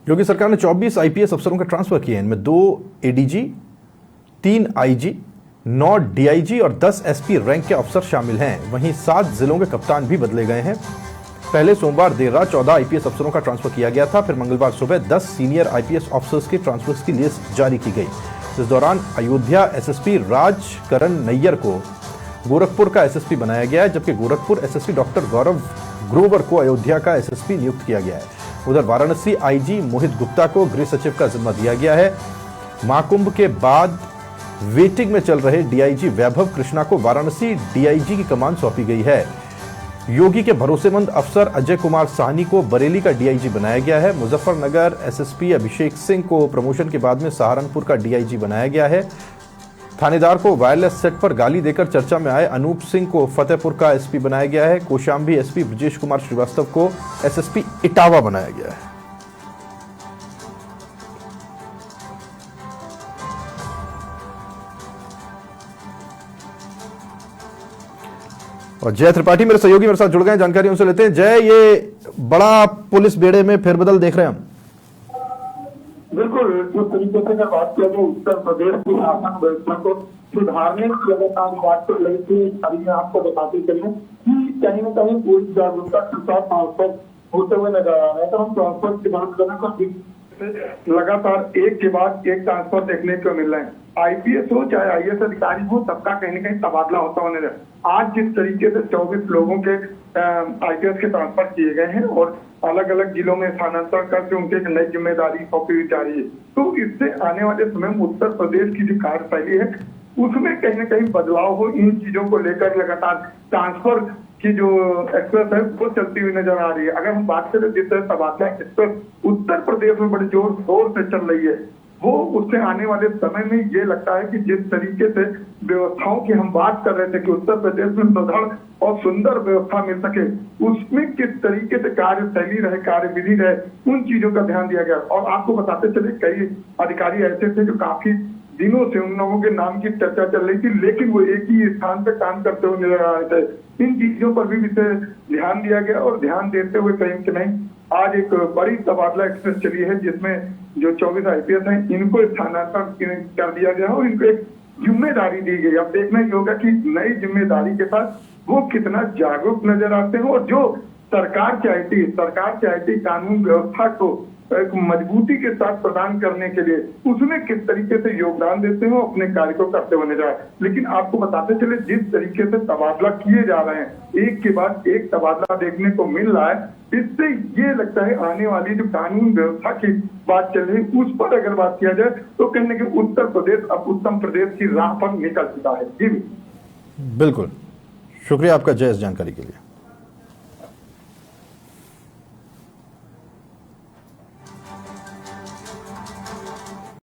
योगी सरकार ने 24 आईपीएस अफसरों का ट्रांसफर किए हैं। इनमें 2 एडीजी, 3 आईजी, 9 डीआईजी और 10 एसपी रैंक के अफसर शामिल हैं। वहीं 7 जिलों के कप्तान भी बदले गए हैं। पहले सोमवार देर रात 14 आईपीएस अफसरों का ट्रांसफर किया गया था। फिर मंगलवार सुबह 10 सीनियर आईपीएस ऑफिसर्स के ट्रांसफर्स की लिस्ट जारी की गई। इस दौरान अयोध्या एसएसपी राजकरण नैयर को गोरखपुर का एसएसपी बनाया गया है, जबकि गोरखपुर एसएसपी डॉक्टर गौरव ग्रोवर को अयोध्या का एसएसपी नियुक्त किया गया है। उधर वाराणसी आईजी मोहित गुप्ता को गृह सचिव का जिम्मा दिया गया है। महाकुंभ के बाद वेटिंग में चल रहे डीआईजी वैभव कृष्णा को वाराणसी डीआईजी की कमान सौंपी गई है। योगी के भरोसेमंद अफसर अजय कुमार साहनी को बरेली का डीआईजी बनाया गया है। मुजफ्फरनगर एसएसपी अभिषेक सिंह को प्रमोशन के बाद में सहारनपुर का डीआईजी बनाया गया है। थानेदार को वायरलेस सेट पर गाली देकर चर्चा में आए अनूप सिंह को फतेहपुर का एसपी बनाया गया है। कौशाम्बी एसपी ब्रजेश कुमार श्रीवास्तव को एसएसपी इटावा बनाया गया है। और जय त्रिपाठी मेरे सहयोगी मेरे साथ जुड़ गए, जानकारी उनसे लेते हैं। जय, ये बड़ा पुलिस बेड़े में फेरबदल देख रहे हैं हम। बिल्कुल, जिस तरीके से अगर बात किया जाए उत्तर प्रदेश की शासन व्यवस्था को सुधारने की लगातार बात कर रही थी। अभी मैं आपको बताते चलूं कि कहीं न कहीं पूरी जागरूकता के साथ ट्रांसफर होते हुए नजर आ रहे हैं। तो हम ट्रांसफर की बात करें तो लगातार एक के बाद एक ट्रांसफर देखने को मिल रहे हैं। आईपीएस हो चाहे आईएएस अधिकारी हो, सबका कहीं न कहीं तबादला होता होने लगा। आज जिस तरीके से 24 लोगों के आईपीएस के ट्रांसफर किए गए हैं और अलग अलग जिलों में स्थानांतरण करके उनके एक नई जिम्मेदारी सौंपी जा रही है, तो इससे आने वाले समय में उत्तर प्रदेश की जो कार्यशैली है उसमें कहीं न कहीं बदलाव हो। इन चीजों को लेकर लगातार ट्रांसफर की जो एक्सप्रेस है वो चलती हुई नजर आ रही है। अगर हम बात करें जिस तरह तबादला एक्सप्रेस उत्तर प्रदेश में बड़े जोर शोर से चल रही है, वो उससे आने वाले समय में ये लगता है कि जिस तरीके से व्यवस्थाओं की हम बात कर रहे थे कि उत्तर प्रदेश में सुदृढ़ और सुंदर व्यवस्था मिल सके, उसमें किस तरीके से कार्यशैली रहे, कार्यविधि रहे, उन चीजों का ध्यान दिया गया। और आपको बताते चले कई अधिकारी ऐसे थे जो काफी दिनों से उन लोगों के नाम की चर्चा चल रही थी, लेकिन वो एक ही स्थान पर काम करते हुए नजर आ रहे थे। इन चीजों पर भी विशेष ध्यान दिया गया और ध्यान देते हुए कहीं कि नहीं आज एक बड़ी तबादला एक्सप्रेस चली है जिसमें जो 24 आईपीएस हैं इनको स्थानांतरण कर दिया गया और इनको एक जिम्मेदारी दी गई। अब देखना ही होगा कि नई जिम्मेदारी के साथ वो कितना जागरूक नजर आते हैं और जो सरकार चाहती कानून व्यवस्था को एक मजबूती के साथ प्रदान करने के लिए उसमें किस तरीके से योगदान देते हो, अपने कार्य को करते हुए नजर आए। लेकिन आपको बताते चले जिस तरीके से तबादला किए जा रहे हैं, एक के बाद एक तबादला देखने को मिल रहा है, इससे ये लगता है आने वाली जो कानून व्यवस्था की बात चल रही है उस पर अगर बात किया जाए तो कहीं न कहीं उत्तर प्रदेश अब उत्तम प्रदेश की राह पर निकल चुका है। जी बिल्कुल, शुक्रिया आपका जय इस जानकारी के लिए।